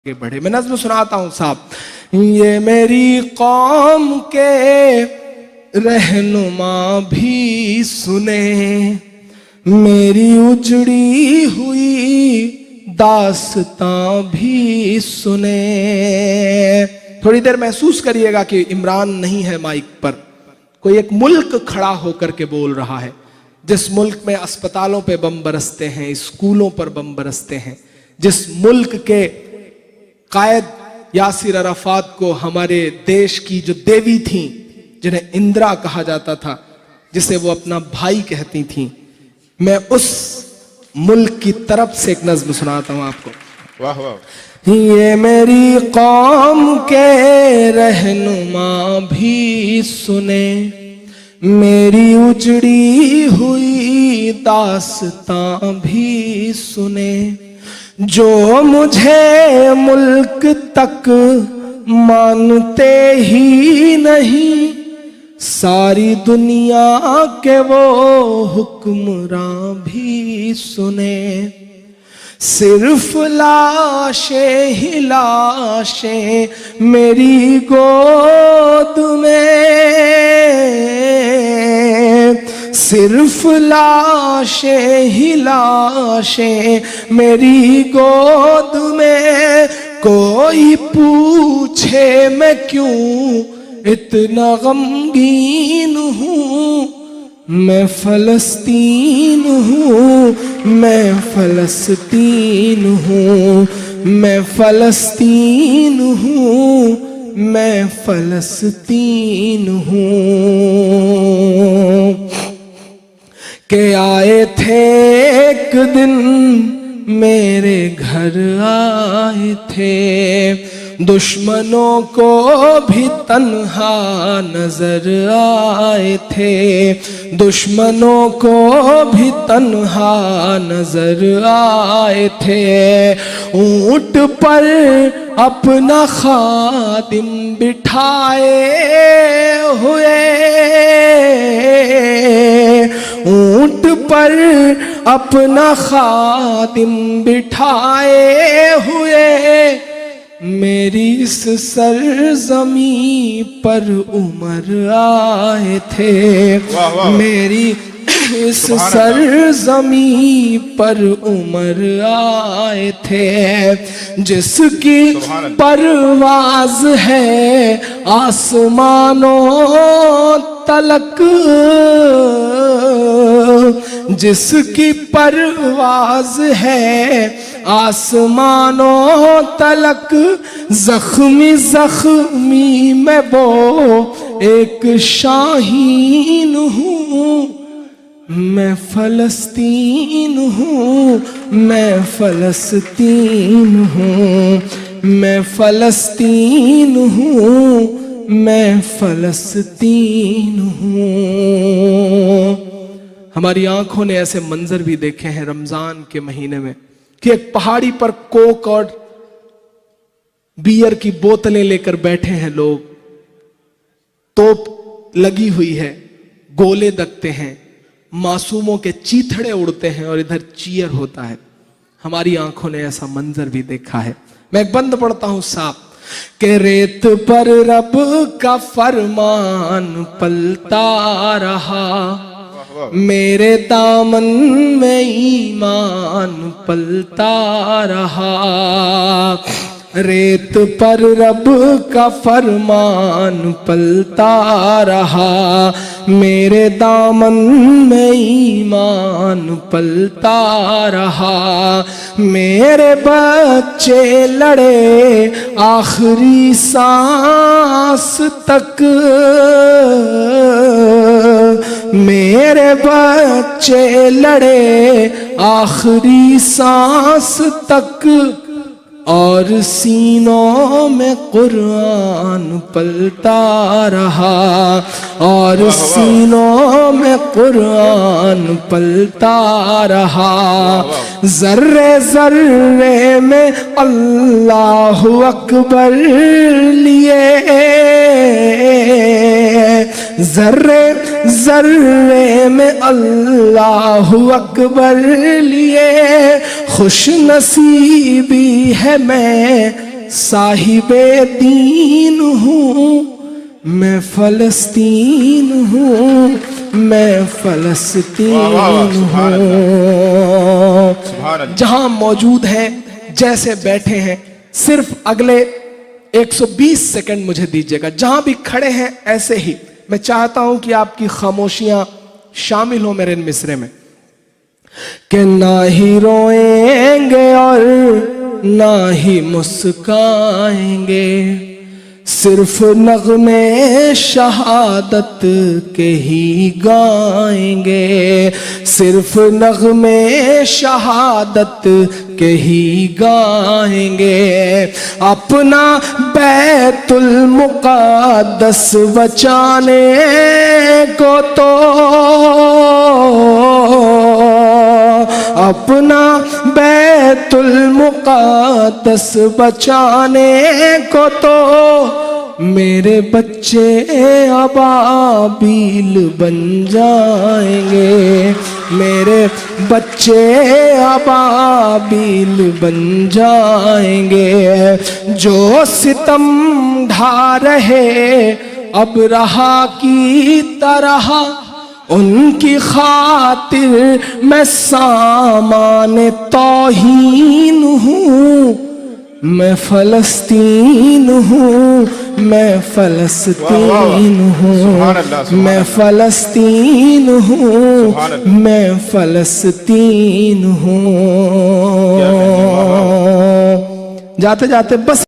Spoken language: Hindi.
के बढ़े। मैं नज़्म सुनाता हूं साहब। ये मेरी कौम के रहनुमा भी सुने, मेरी उजड़ी हुई दास्तां भी सुने। थोड़ी देर महसूस करिएगा कि इमरान नहीं है माइक पर, कोई एक मुल्क खड़ा होकर के बोल रहा है, जिस मुल्क में अस्पतालों पे बम बरसते हैं, स्कूलों पर बम बरसते हैं, जिस मुल्क के कायद यासिर अराफात को हमारे देश की जो देवी थी, जिन्हें इंदिरा कहा जाता था, जिसे वो अपना भाई कहती थी, मैं उस मुल्क की तरफ से एक नज्म सुनाता हूं आपको। वाह वाह। ये मेरी कौम के रहनुमा भी सुने, मेरी उजड़ी हुई दास्तां भी सुने। जो मुझे मुल्क तक मानते ही नहीं, सारी दुनिया के वो हुक्मरां भी सुने। सिर्फ लाशें ही लाशें मेरी गोद में, सिर्फ लाशें ही लाशें मेरी गोद में। कोई पूछे मैं क्यों इतना गमगीन हूँ, मैं फलस्तीन हूँ, मैं फलस्तीन हूँ, मैं फलस्तीन हूँ, मैं फलस्तीन हूँ। के आए थे एक दिन मेरे घर आए थे, दुश्मनों को भी तन्हा नजर आए थे, दुश्मनों को भी तन्हा नजर आए थे। ऊंट पर अपना खादिम बिठाए हुए, ऊंट पर अपना खादिम बिठाए हुए, मेरी इस सरजमी पर उमर आए थे। वाह वाह। मेरी इस सरजमी पर उमर आए थे, जिसकी परवाज है आसमानों तलक, जिसकी परवाज है आसमानों तलक। जख्मी जख्मी मैं वो एक शाहीन हूँ, मैं फलस्तीन हूँ, मैं फलस्तीन हूँ, मैं फलस्तीन हूँ, मैं फलस्तीन हूँ। हमारी आंखों ने ऐसे मंजर भी देखे हैं रमजान के महीने में कि एक पहाड़ी पर कोक और बियर की बोतलें लेकर बैठे हैं लोग, तोप लगी हुई है, गोले दगते हैं, मासूमों के चीथड़े उड़ते हैं और इधर चीयर होता है। हमारी आंखों ने ऐसा मंजर भी देखा है। मैं एक बंद पढ़ता हूं साहब के रेत पर रब का फरमान पलता रहा, मेरे दामन में ईमान पलता रहा। रेत पर रब का फरमान पलता रहा, मेरे दामन में ईमान पलता रहा। मेरे बच्चे लड़े आखिरी सांस तक, मेरे बच्चे लड़े आखिरी सांस तक, और सीनों में कुरान पलता रहा, और सीनों में कुरान पलता रहा। जर्रे जर्रे में अल्लाहु अकबर लिए, जर्रे जर्रे में अल्लाहु अकबर लिए खुश नसीबी है मैं साहिबे दीन हूँ, मैं फलस्तीन हूँ, मैं फलस्तीन हूँ। जहां मौजूद हैं, जैसे बैठे हैं, सिर्फ अगले 120 सेकंड मुझे दीजिएगा। जहां भी खड़े हैं ऐसे ही मैं चाहता हूं कि आपकी खामोशियां शामिल हो मेरे इन मिसरे में, कि ना ही रोएंगे और ना ही मुस्काएंगे, सिर्फ नग़्मे शहादत के ही गाएंगे, सिर्फ नग़्मे शहादत के ही गाएंगे। अपना बैतुल मुक़द्दस बचाने को तो, अपना बैतुल मुक़द्दस बचाने को तो मेरे बच्चे अबाबील बन जाएंगे, मेरे बच्चे अबाबील बन जाएंगे। जो सितम ढा रहे अब रहा की तरह, उनकी खातिर मैं सामान तौहीन हूँ, मैं फलस्तीन हूँ, मैं फलस्तीन हूँ, मैं फलस्तीन हूँ, मैं फलस्तीन हूँ। जाते जाते बस